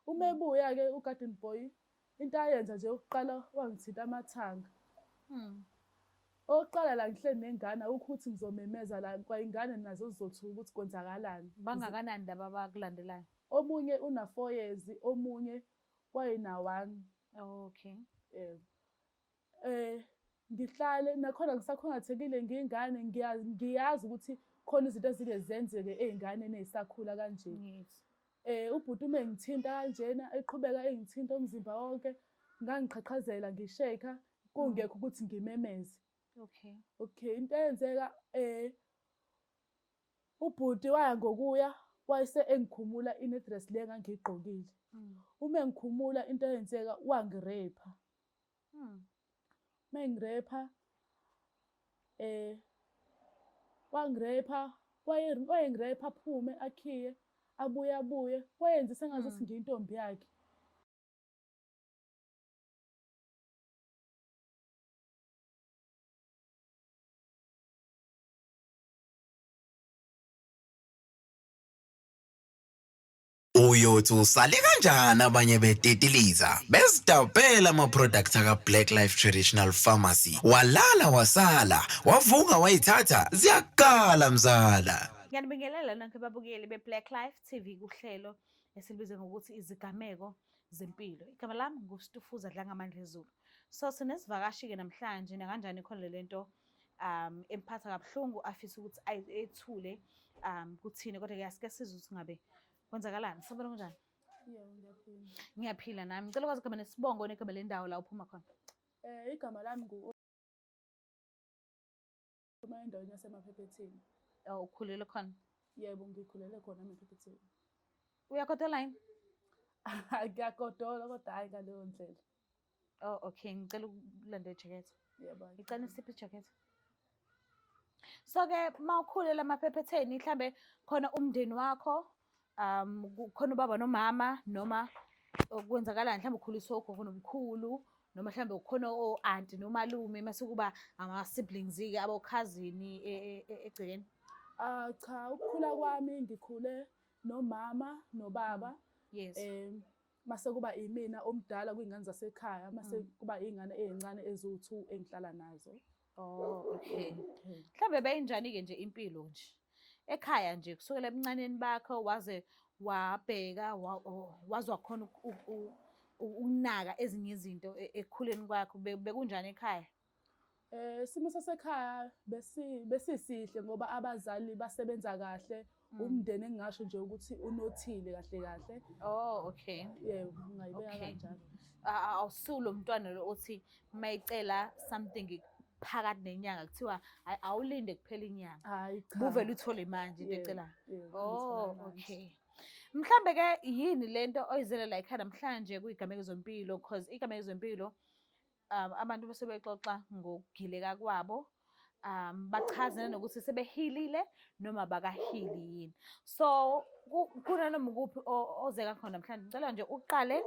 Uma ebuya-ke uGarden Boy, into ayenza nje yokuqala wangithinta amathanga. Okokuqala la ngihleli nengane ukuthi ngizomemeza la kwayingane nazo zizothuka ukuthi kwenzakalani. Bangakanani laba abakulandelayo? Omunye una-4 years, omunye wayena-1. Okay. Ngihlale nakhona ngisakhungathekile ngiyingane ngiyazi ukuthi khona izinto ezike zenzeke ey'nganeni ey'sakhula kanje. Yes. Ubhuti uma engithinta kanjena eqhubeka engithinta umzimba wonke, ngangiqhaqhazela ngisheka kungekho ukuthi ngimemeze. Okay. Okay, into eyenzeka ubhuti waya ngokuya wayese engikhumula in-address le engangiyigqokile. Uma engikhumula into eyenzeka wangirepha. Uma engirepha wangirepha wayengirepha aphume akhiye abuye wayenza sengazuthi ngiyintombi yakhe. Uyothi usale kanjani abanye betetiliza bezidabela ama-products aka-Black Life Traditional Pharmacy walala wasala wavuka wayithatha ziyakala mzala. Ngiyanibingelela nonke babukeli be-Black Life TV kuhlelo esilibize ngokuthi izigameko zempilo. Igama lami nguStufuza Dlangamandla Zulu. So sinesivakashi-ke namhlanje nakanjani khona lento emphatha kabuhlungu afisa ukuthi ethule kuthini, kodwa-ke asike sizwe ukuthi ngabe kwenzakalani. Sabona kunjani? Yebo, ngiyaphila. Ngiyaphila nami. Ngicela ukwazi igama nesibongo negama lendawo la uphuma khona. Igama lami uma endaweni yaseMaphephetheni. Ukhulele khona? Yebo, ngikhulele khona eMaphephetheni. Uyakotola yini? Ngiyagodola kodwa hhayi ngaleyo ndlela. Oh, okay. Ngicela ukulanda ijakhethi. Yebo. Ngicela isiphi ijakhethi? So-ke uma ukhulela eMaphephetheni mhlambe khona umndeni wakho, khona ubaba nomama noma okwenzakalani, mhlawumbe ukhuliswe ugogo nomkhulu noma mhlawumbe ukhona o-anti nomalume mase kuba ama-siblings-ke abokhazini egcekeni. Cha, ukukhula kwami ngikhule nomama nobaba. Yes. Mase kuba imina omdala kwiy'ngane zasekhaya, mase kuba iy'ngane ey'ncane eziwu-2 engihlala nazo. Oh, okay. Mhlawumbe beyinjani-ke nje impilo nje ekhaya nje kusukela ebuncaneni bakho waze wabheka waze wakhona ukunaka ezinye izinto ekukhuleni kwakho, bekunjani ekhaya? Isimo sasekhaya besisihle ngoba abazali basebenza kahle, umndeni engingasho nje ukuthi unothile kahle kahle. Oh, okay. Yebo, ngingayibeka kanjalo. Awusulo mntwana lo othi mayicela something phakathi nenyanga kuthiwa awulinde kuphela inyanga. Hayi cha. Buvele uthole manje into ecelayo. Oh, okay. Mhlambe-ke yini lento oyizele la ekhaya namhlanje kuy'gameko zempilo, because iy'gameko zempilo abantu bese bexoxa ngokugileka kwabo, bachaze nanokuthi sebehilile noma bakahili yini. So kunanoma ukuphi ozeka khona namhlanje, ngicela nje uqale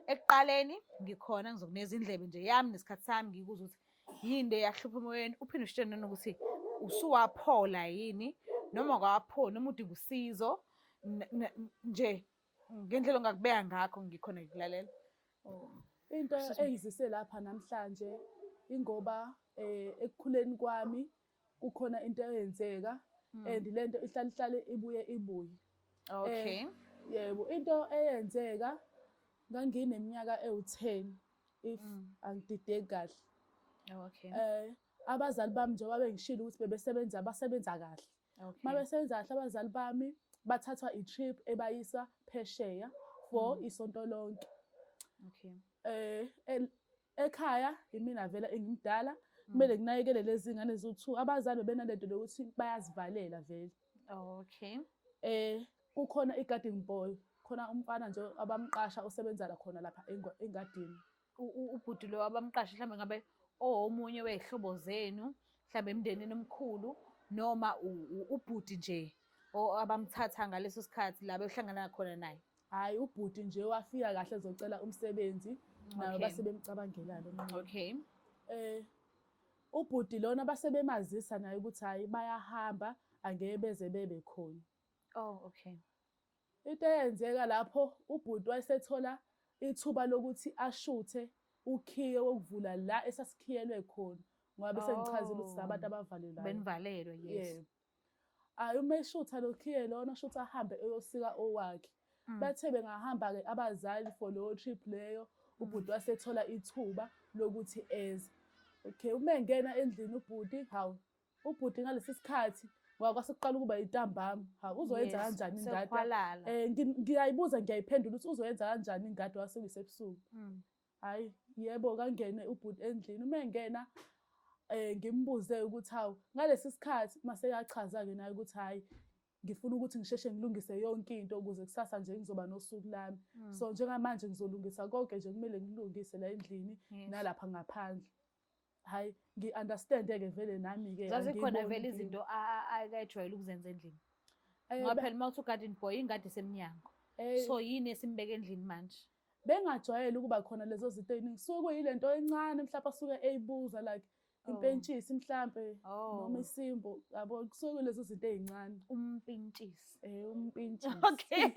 ekuqaleni, ngikhona ngizokunikeza indlebe nje yami nesikhathi sami ngikuze ukuthi yini le yahlupha emoyeni, uphinde usitshele nanokuthi usuwaphola yini noma kawapholi noma udinga usizo nje ngendlela ongakubeka ngakho, ngikhona ngikulalela. Into engizise lapha namhlanje ingoba ekukhuleni kwami kukhona into eyenzeka and lento ihlale ibuye. Okay. Yebo, into eyenzeka ngangineminyaka ewu-10 if angidideki kahle. Okay. Abazali bami njengoba bengishilo ukuthi basebenza kahle. Uma besebenza kahle abazali bami bathathwa i-trip ebayisa phesheya for isonto lonke. Okay. Ekhaya imina vele engimdala, kumele nginakekele lezi ngane eziwu-2. Abazali benalento lokuthi bayazivalela vele. Okay. Kukhona i-garden boy, khona umfana nje abamqasha osebenza la khona lapha engadini. Ubhuti lo abamqasha mhlawumbe ngabe omunye wey'hlobo zenu, mhlawumbe emndenini omkhulu noma ubhuti nje abamthatha ngaleso sikhathi la behlangana khona naye? Hhayi, ubhuti nje wafika kahle ezocela umsebenzi nayo base bemcabangelana. Okay. Ubhuti lona base bemazisa naye ukuthi hhayi bayahamba angeke beze bebe khona. Oh, okay. Into eyenzeka lapho ubhuti wayesethola ithuba lokuthi ashuthe ukhiye wokuvula la esasikhiyelwe khona. Ngoba bese ngichazile ukuthi sabantu abavalelayo. Benivalelwe, yes. Yebo. Uma eshutha lo khiye lona shutha ahambe eyosika owakhe. Bathe bengahamba-ke abazali for leyo trip leyo, ubhuti wasethola ithuba lokuthi eze. Okay, uma engena endlini ubhuti, hawu, ubhuti ngalesi sikhathi kwase kuqala ukuba yintambama. Hawu, uzoyenza kanjani ingadi? Ngiyayibuza ngiyayiphendula ukuthi uzoyenza kanjani ingadi wasuke ebusuku. Hhayi, yebo, kangene ubhuti endlini. Uma engena ngimbuze ukuthi hawu, ngalesi sikhathi mase yachaza-ke naye ukuthi hhayi, ngifuna ukuthi ngisheshe ngilungise yonke into ukuze kusasa nje ngizoba nosuku lami. So njengamanje ngizolungisa konke nje kumele ngilungise la endlini nalapha ngaphandle. Hhayi, ngi-understand-ke vele nami-ke. Zazikhona vele izinto akayijwayele ukuzenza endlini. Ngoba phela uma uthi u-garden boy, ingadi esemnyango. So yini esimbeka endlini manje? Bengajwayele ukuba khona lezo zinto ey'ningi. Suke kuyilento encane mhlawumpe asuke eyibuza like impentshisi mhlampe noma isimbo, yabo, kusuke kulezo zinto ey'ncane. Umpintshisi. Umpintshisi. Okay.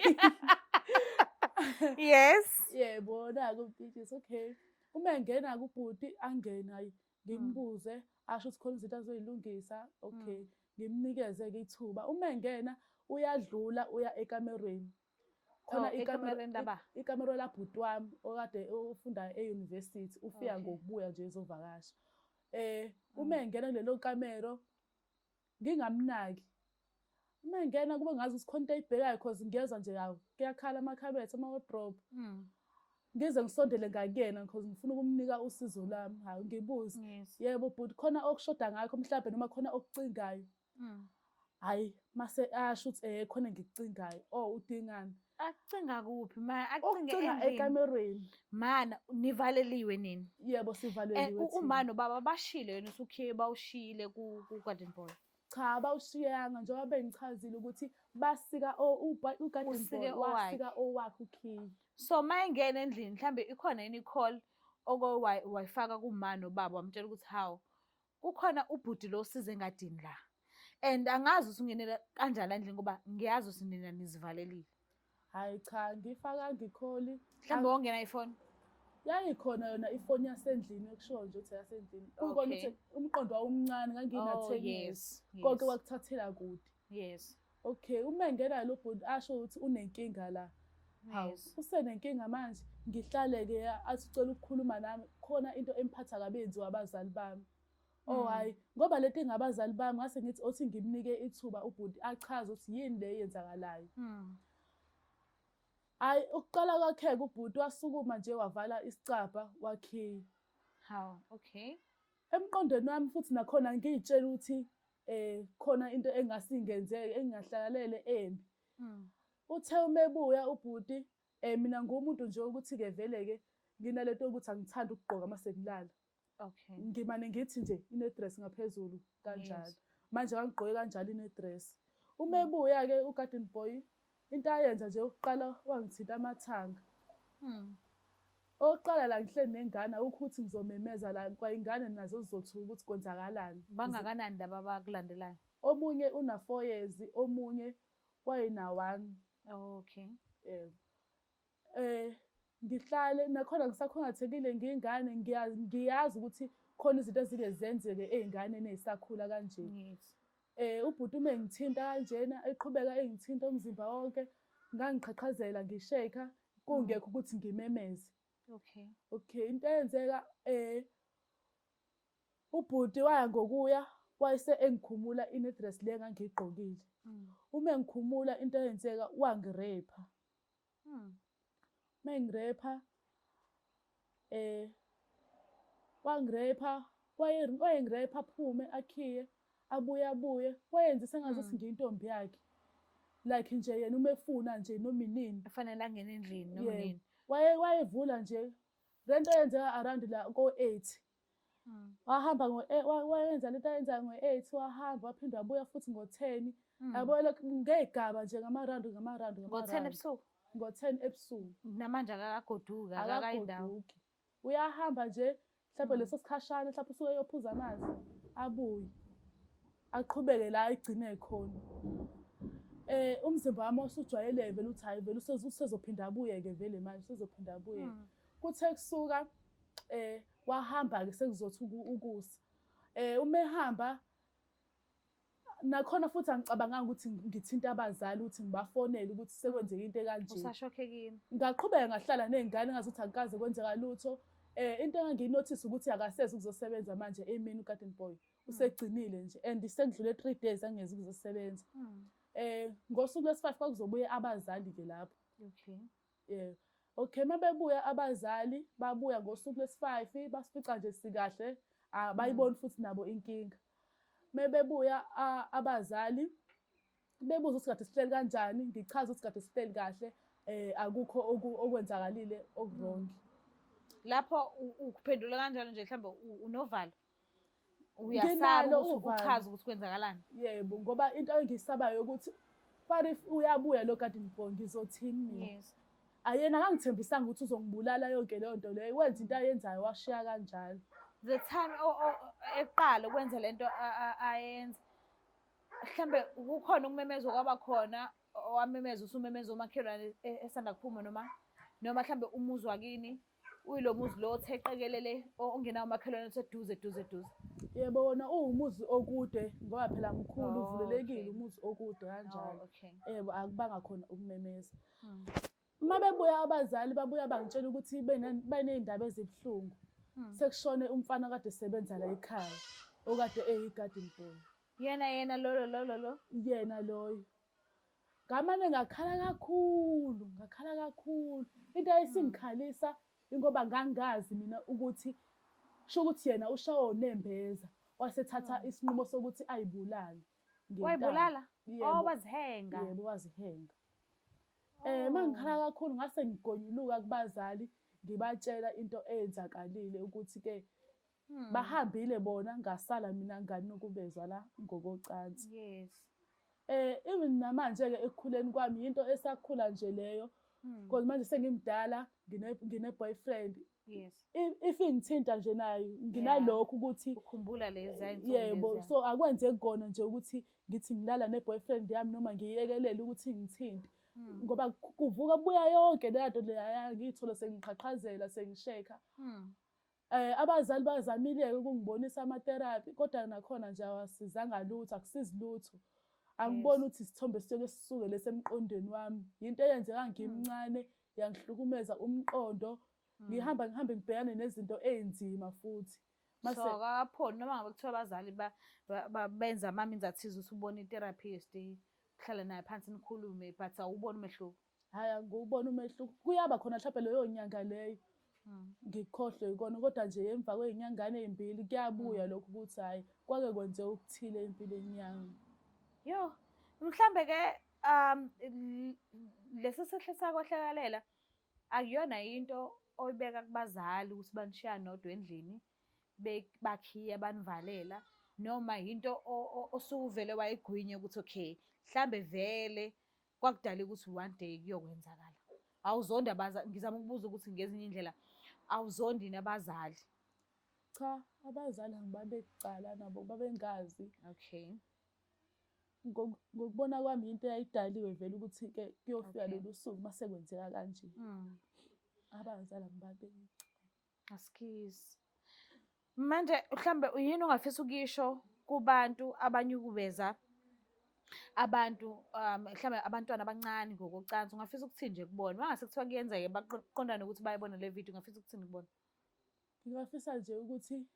Yes. Yebo, naku umpintshisi. Okay. Uma engena kubhuti angene, hayi, ngimbuze asho ukuthi khona izinto azoyilungisa. Okay, ngimnikeze-ke ithuba. Uma engena uyadlula uya ekamerweni. Khona ikamero labhuti wami okade ufunda e-university, ufika ngokubuya nje ezovakasha. Uma engena kulelo kamero ngingamnaki. Uma engena kube ngazi ukuthi khona into ayibhekayo because ngiyeza nje yawo kuyakhala amakhabethe, ama-wardrobe. Ngize ngisondele ngakuyena because ngifuna ukumnika usizo lami. Hayi, ngibuze, yebo bhuti, khona okushoda ngakho mhlawumbe noma khona okucingayo. Hhayi, mase asho ukuthi khona ngikucingayo. Udingani? Akucinga kuphi ma? Ukucinga ekamerweni. Mana, nivaleliwe nini? Yebo, sivaleliwe. Uma nobaba bashile yena usukhiye bawushiyile ku-garden boy? Cha, bawushiyanga njengoba bengichazile ukuthi basika u-garden boy wasika owakhe ukhiye. So ma engena endlini mhlambe ikhona yini i-call wayifaka kuma nobaba wamtshela ukuthi hawu, kukhona ubhuti lo osize engadini la. And angazi ukuthi ungenela kanjani endlini ngoba ngiyazi ukuthi nina nizivalelile. Hayi cha, ngifakanga ikholi. Mhlawumbe wongena ifoni? Yayikhona yona ifoni yasendlini ekusho nje ukuthi yasendlini. Kuyikona ukuthi umqondo wawumncane ngangina-10 years. Konke wakuthathela kude. Yes. Okay, uma engena lo bhuti asho ukuthi unenkinga la. Hawu, usenenkinga manje, ngihlale-ke athi ucela ukukhuluma nami, khona into emphatha kabi yenziwa abazali bami. Hhayi, ngoba le nto ngabazali bami ngase ngithi othi ngimnike ithuba ubhuti achaze ukuthi yini le yenzakalayo. Hhayi, ukuqala kwakhe-ke ubhuti wasukuma nje wavala isicabha wakhiya. Hawu, okay. Emqondweni wami futhi nakhona ngiy'tshela ukuthi khona into engase ingenzeke engingahlakalele embi. Uthe uma ebuya ubhuti, mina ngumuntu nje ukuthi-ke vele-ke nginalento yokuthi angithandi ukugqoka uma sekulala. Okay. Ngimane ngithi nje inedress ngaphezulu kanjalo. Manje ngangigqoke kanjalo inedress. Uma ebuya-ke u-garden boy, into ayenza nje ukuqala wangithinta amathanga. Oqala la ngihleli nengane ukuthi ngizomemeza la kwayingane nazo zizothuka ukuthi kwenzakalani. Bangakanani laba abakulandelayo? Omunye una-4 years, omunye wayena-1. Okay. Ngihlale nakhona ngisakhungathekile ngiyingane, ngiyazi ukuthi khona izinto ezike zenzeke ey'nganeni ey'sakhula kanje. Ubhuti uma engithinta kanjena eqhubeka engithinta umzimba wonke, ngangiqhaqhazela ngisheka kungekho ukuthi ngimemeze. Okay, into eyenzeka ubhuti waya ngokuya wayese engikhumula inedress le engangiyigqokile. Uma engikhumula into eyenzeka wangirepha. Uma engirepha wangirepha, wayengirepha aphume akhiye abuye wayenza sengazuthi ngiyintombi yakhe. Like nje yena uma efuna nje noma inini kufanele angene endlini noma nini. Wayevula nje lento eyenzeka around la ko-8. Wahamba wayenza lento ayenza ngo-8, wahamba waphinde wabuya futhi ngo-10. Yabo ngey'gaba nje ngama-round. Ngo-10 ebusuku? Ngo-10 ebusuku. Namanje akakagoduki, akakayi indawo. Uyahamba nje mhlawumbe leso sikhashana mhlawumbe usuke eyophuza amanzi abuye aqhubeke la egcine khona. Umzimba wami usujwayele vele uthi hayi vele usezophinda abuye-ke vele manje usezophinda abuye. Kuthe kusuka wahamba-ke sekuzothi ukusa. Uma ehamba nakhona futhi angicabanganga ukuthi ngithinte abazali ukuthi ngibafonele ukuthi sekwenzeke into ekanje. Usashokhekile. Ngaqhubeka ngahlala ney'ngane ngazuthi akukaze kwenzeka lutho. Into engangiyinothisa ukuthi akasezi ukuzosebenza manje emini uGarden Boy. Usegcinile nje and sengidlule 3 days angezi ukuzosebenza. Ngosuku lwesi-5 kwakuzobuye abazali-ke lapho. Okay. Okay, uma bebuya abazali babuya ngosuku lwesi-5 basifica nje sikahle abayiboni futhi nabo inkinga. Uma bebuya abazali bebuza ukuthi kade sihleli kanjani, ngichaza ukuthi kade sihleli kahle, akukho okwenzakalile okurongi. Lapho ukuphendula kanjalo nje mhlawumbe unovalo. Uyasaba uchaza ukuthi kwenzakalani. Yebo, ngoba into engiyisabayo ukuthi what if uyabuya lo Garden Boy ngizothini mina? Yes. Ayena akangithembisanga ukuthi uzongibulala yonke leyo nto leyo. Wenza into ayenzayo washiya kanjalo. The time eqala ukwenza lento ayenza mhlambe kukhona ukumemeza kwaba khona owamemeza usumemeza umakhelwane esanda kuphuma noma mhlambe umuzi wakini uyilo muzi lo otheqekelele ongenawo umakhelwane oseduze. Yebo wona uwumuzi okude ngoba phela mkhulu uvulelekile umuzi okude kanjalo. Yebo akubanga khona ukumemeza. Uma bebuya abazali babuya bangitshela ukuthi beney'ndaba ezibuhlungu. Sekushone umfana kade esebenza la ekhaya okade eyi-Garden Boy. Yena lo. Yena loyo. Ngamane ngakhala kakhulu. Into ayisingikhalisa ingoba ngangazi mina ukuthi sho ukuthi yena ushawo nembeza wasethatha isinqumo sokuthi ayibulale. Wayibulala? Wazihenga. Yebo wazihenga. Mangikhala kakhulu ngase ngigonyuluka kubazali ngibatshela into eyenzakalile ukuthi-ke bahambile bona ngasala mina nganukubezwa la ngokocansi. Yes. Even namanje-ke ekukhuleni kwami into esakhula nje leyo because manje sengimdala ngine-boyfriend. Yes. If ingithinta nje nayo nginalokho ukuthi ukhumbula leza. Yebo, so akwenzeki kona nje ukuthi ngithi ngilala ne-boyfriend yami noma ngiyekelele ukuthi ngithinte. Ngoba kuvuka buya yonke leya nto leya ngiyithole sengiqhaqhazela sengisheka. Abazali bazamile-ke ukungibonisa ama-therapy kodwa nakhona nje awasizanga lutho, akusizi lutho. Angiboni ukuthi isithombe sithoke sisuke lesemqondweni wami. Yinto eyenzeka ngimncane yangihlukumeza umqondo. Ngihamba ngibhekane nezinto ey'nzima futhi. So akaphoni noma ngabe kuthiwa abazali benza ama-means athize ukuthi ubone i-therapist uhlale naye phansi nikhulume but awuboni umehluko. Hhayi angiwuboni umehluko. Kuyaba khona mhlawumbe leyo nyanga leyo ngikhohlwe yikona kodwa nje emva kwey'nyangane ey'mbili kuyabuya lokho ukuthi hhayi kwake kwenzeka okuthile empilweni yami. Yo, mhlambe-ke lesi sihle sakwehlekalela akuyona into oyibeka kubazali ukuthi banishiya nodwa endlini bakhiye banivalela noma into osuvele wayigwinya ukuthi okay mhlambe vele kwakudala ukuthi one day kuyokwenzakala. Awuzondi abazali, ngizama ukubuza ukuthi ngezinye indlela awuzondi nabazali. Cha, abazali angibabekucala nabo babengazi. Okay. Ngokubona kwami into eyayidaliwe vele ukuthi-ke kuyofika lolu suku mase kwenzeka kanje. Abazali angibabeki. Askies. Manje mhlambe yini ongafisa ukisho kubantu abanyukubeza abantu mhlambe abantwana abancane ngokocansi ungafisa ukuthini nje kubona mangase kuthiwa kuyenzeke baqondane ukuthi bayibona le video ungafisa ukuthini kubona? Ngingafisa nje ukuthi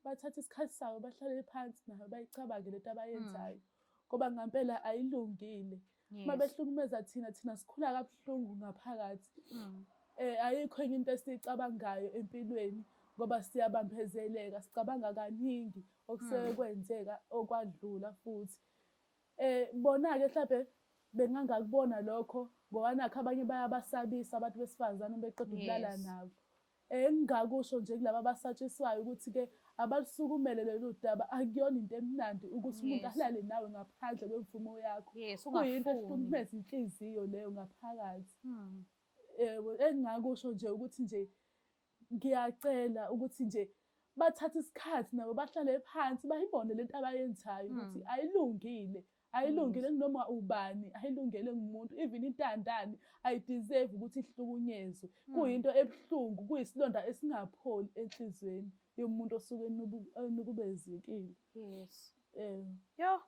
bathathe isikhathi sabo bahlale phansi nabo bayicabange lento abayenzayo ngoba ngampela ayilungile. Uma behlukumeza thina sikhula kabuhlungu ngaphakathi. Ayikho enye into esiyicabangayo empilweni ngoba siyabambezeleka sicabanga kaningi okusekwenzeka okwadlula futhi. Bona-ke mhlawumbe bengangakubona lokho ngoba nakho abanye bayabasabisa abantu besifazane beqeda ukulala nabo. Engingakusho nje kulaba abasatshiswayo ukuthi-ke abalisukumele lolu daba akuyona into emnandi ukuthi umuntu ahlale nawe ngaphandle kwemvumo yakho. Kuyinto ehlukumeza inhliziyo leyo ngaphakathi. Engingakusho nje ukuthi nje ngiyacela ukuthi nje bathathe isikhathi nabo bahlale phansi bayibone lento abayenzayo ukuthi ayilungile ayilungile noma ubani, ayilungele ngumuntu, even intandane ayideserve ukuthi ihlukunyezwe. Kuyinto ebuhlungu, kuyisilonda esingapholi enhlizweni yomuntu osuke enukubezekile. Yes. Yo.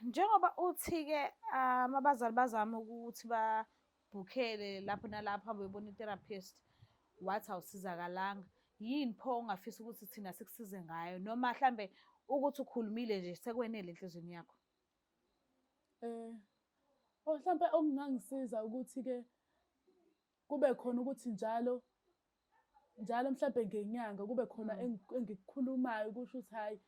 Njengoba uthi-ke abazali bazama ukuthi babhukhele lapho nalapho hambe bebona i-therapist, wathi awusizakalanga, yini pho ongafisa ukuthi thina sikusize ngayo, noma mhlambe ukuthi ukhulumile nje sekwenele enhlizweni yakho? Mhlampe okungangisiza ukuthi-ke kube khona ukuthi njalo mhlampe ngenyanga kube khona engikukhulumayo kusho ukuthi hhayi,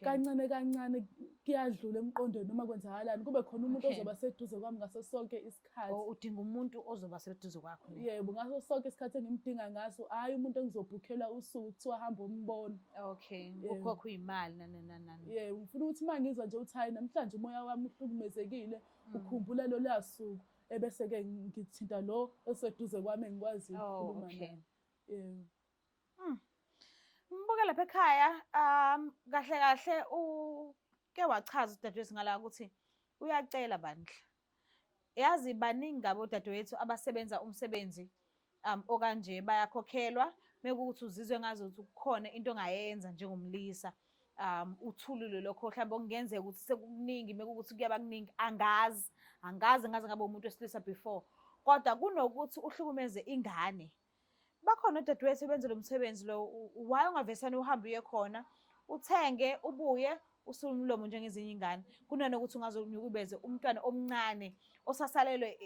kancane kancane kuyadlula emqondweni noma kwenzakalani. Kube khona umuntu ozoba seduze kwami ngaso sonke isikhathi. Udinga umuntu ozoba seduze kwakho? Yebo, ngaso sonke isikhathi engimdinga ngaso, hhayi umuntu engizobhukhela usuku kuthiwa hamba umbona. Okay, ukhokha iy'mali nani. Yebo, ngifuna ukuthi uma ngizwa nje ukuthi hhayi namhlanje umoya wami uhlukumezekile, ukhumbula loluya suku, ebese-ke ngithinta lo oseduze kwami engikwaziyo ukukhuluma naye. Yebo. Mbuke lapha ekhaya, kahle kahle uke wachaza udadewethu ngala ukuthi uyacela bandla. Yazi baningi ngabo odadewethu abasebenza umsebenzi okanje bayakhokhelwa, mekuwukuthi uzizwe ngazuthi kukhona into ongayenza njengomlisa, uthulule lokho mhlawumbe okungenzeka ukuthi sekukuningi, mekuwukuthi kuyaba kuningi, angazi ngabe umuntu wesilisa before, kodwa kunokuthi uhlukumeze ingane. Bakhona odadewethu benze lo msebenzi lo, why ungavesane uhambe uye khona, uthenge, ubuye, usule umlomo njengezinye ingane, kunanokuthi ungazonyukubeze umntwana omncane osasalelwe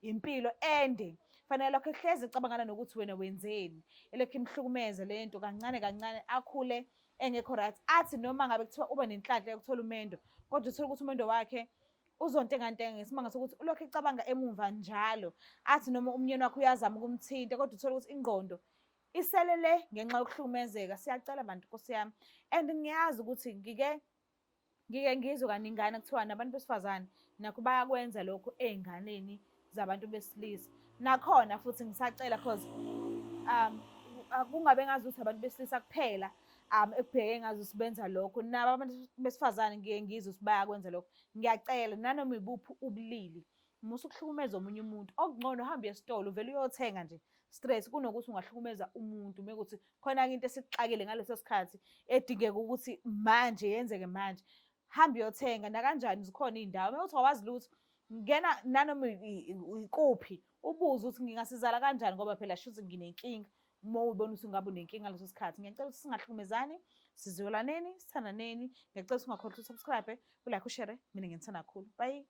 impilo ende. Fanele lokho ehlezi ecabangana nokuthi wena wenzeni, elokhu imhlukumeze le nto kancane kancane, akhule engekho right. Athi noma ngabe kuthiwa uba nenhlanhla yokuthola umendo, kodwa uthole ukuthi umendo wakhe uzontengantenga ngesimanga sokuthi ulokhu ecabanga emumva njalo. Athi noma umnyeni wakhe uyazama ukumthinta, kodwa uthole ukuthi ingqondo iselele ngenxa yokuhlukumezeka. Siyacela bantu, Nkosi yami, and ngiyazi ukuthi ngike ngizwe kaningana kuthiwa nabantu besifazane nakho bayakwenza lokho ey'nganeni zabantu besilisa. Nakhona futhi ngisacela cause kungabe ngazuthi abantu besilisa kuphela ekubheke ngazuthi benza lokho, nabo abantu besifazane ngike ngizwe ukuthi bayakwenza lokho. Ngiyacela nanoma ibuphi ubulili, musu ukuhlukumeza omunye umuntu, okungcono uhambe esitolo uvele uyothenga nje straight, kunokuthi ungahlukumeza umuntu mekuthi khona into esikuxakile ngaleso sikhathi edingeka ukuthi manje yenzeke manje. Hamba uyothenga, nakanjani zikhona iy'ndawo, mekuthi awazi lutho, ngena nanoma ikuphi, ubuze ukuthi ngingasizala kanjani ngoba phela shuthi nginenkinga. Uma ubona ukuthi ungabe unenkinga ngaleso sikhathi, ngiyacela ukuthi singahlukumezani, sizwelaneni, sithandaneni. Ngiyacela ukuthi ungakhohlwa usubscribe, ulike, ushare. Mina nginithanda kakhulu. Bye.